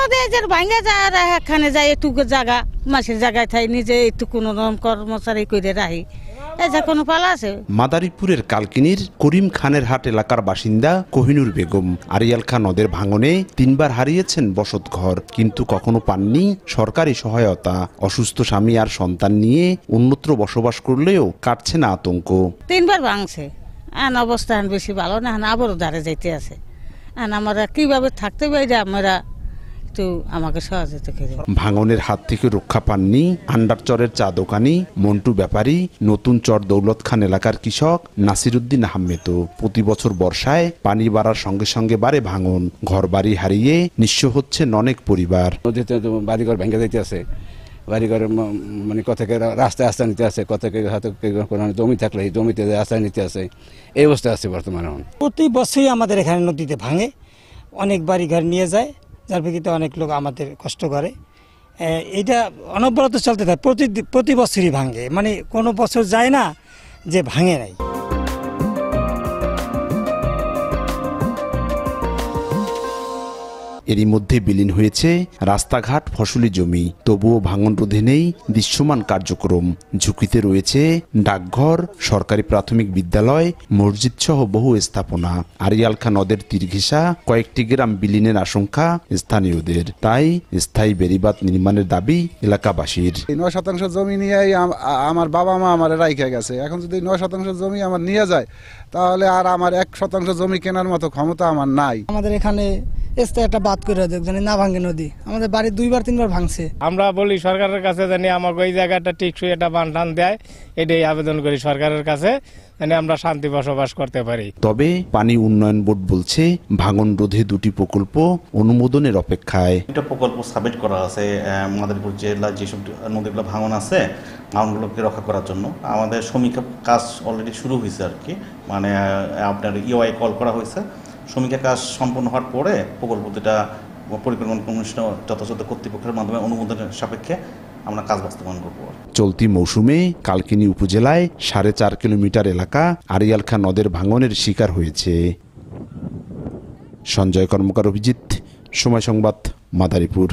নদী যে ভাঙ্গা যায় আর এখানে যায় একটু জায়গা মাসের জায়গায় থাই নিজে একটু কোনো রকম কর্মচারী করে রাখি। কোনো পালা আছে। মাদারীপুরের কালকিনির করিম খানের হাট এলাকার বাসিন্দা কোহিনুর বেগম আড়িয়াল খাঁ নদের ভাঙনে 3 বার হারিয়েছেন বসতঘর, কিন্তু কখনো পাননি সরকারি সহায়তা। অসুস্থ স্বামী আর সন্তান নিয়ে অন্যত্র বসবাস করলেও কাটছে না আতঙ্ক। 3 বার ভাঙছে, অবস্থা বেশি ভালো না, আবারও ধারে যাইতে আছে। আমরা কিভাবে থাকতে পারি, আমরা একটু আমাকে সহযোগিতা করে। ভাঙনের হাত থেকে রক্ষা পাননি আন্ডারচরের চা দোকানি মন্টু ব্যাপারী, নতুন চর দৌলত খান এলাকার কৃষক নাসিরউদ্দিন আহমেদও। প্রতি বছর বর্ষায় পানি বাড়ার সঙ্গে সঙ্গে বাড়ে ভাঙন, ঘর বাড়ি হারিয়ে নিঃস্ব হচ্ছেন অনেক পরিবার। নদীতে বাড়িঘর ভেঙে যাইতে আছে, বাড়িঘর মানে কোথাকে রাস্তায় আশ্রয় নিতে আছে, কোথাকে জমি থাকলে জমিতে আশ্রয় নিতে আছে, এই অবস্থা আছে বর্তমানে। প্রতি বছরই আমাদের এখানে নদীতে ভাঙে, অনেক বাড়িঘর নিয়ে যায়, যার প্রেক্ষিতে অনেক লোক আমাদের কষ্ট করে। এটা অনবরত চলতে থাকে, প্রতি বছরই ভাঙে, মানে কোনো বছর যায় না যে ভাঙে নাই। এরই মধ্যে বিলীন হয়েছে রাস্তাঘাট, ফসলি জমি, তবুও ভাঙন রোধে নেই দৃশ্যমান কার্যক্রম। ঝুঁকিতে রয়েছে ডাকঘর, সরকারি প্রাথমিক বিদ্যালয়, মসজিদ সহ বহু স্থাপনা। আড়িয়াল খাঁ নদের তীর ঘেঁষা কয়েকটি গ্রাম বিলীনের আশঙ্কা স্থানীয়দের, তাই স্থায়ী বেড়িবাঁধ নির্মাণের দাবি এলাকাবাসীর। 9% জমি নিয়ে আমার বাবা মা আমার রাইখে গেছে, এখন যদি 9% জমি আমার নিয়ে যায় তাহলে আর আমার 1% জমি কেনার মতো ক্ষমতা আমার নাই। আমাদের এখানে একটা বাদ করে জানি না ভাঙে নদী, আমাদের বাড়ি 2 বার 3 বার ভাঙছে। আমরা বলি সরকারের কাছে জানি আমাকে ওই জায়গাটা টিকসই একটা বান টান দেয়, এটাই আবেদন করি সরকারের কাছে, মানে আমরা শান্তি বসবাস করতে পারি। তবে পানি উন্নয়ন বোর্ড বলছে ভাঙন রোধে 2টি প্রকল্প অনুমোদনের অপেক্ষায়। একটা প্রকল্প সাবমিট করা আছে মাদারীপুর জেলার যেসব নদীগুলো ভাঙন আছে, ভাঙনগুলোকে রক্ষা করার জন্য আমাদের সমীক্ষা কাজ অলরেডি শুরু হয়েছে আর কি, মানে আপনার ইওআই কল করা হয়েছে। সমীক্ষা কাজ সম্পন্ন হওয়ার পরে প্রকল্পটা পরিকল্পনা কমিশন যথাযথ কর্তৃপক্ষের মাধ্যমে অনুমোদনের সাপেক্ষে আমরা কাজ বাস্তবায়ন করব। চলতি মৌসুমে কালকিনি উপজেলায় 4.5 কিলোমিটার এলাকা আড়িয়াল খাঁ নদের ভাঙনের শিকার হয়েছে। সঞ্জয় কর্মকার, অভিজিৎ, সময় সংবাদ, মাদারীপুর।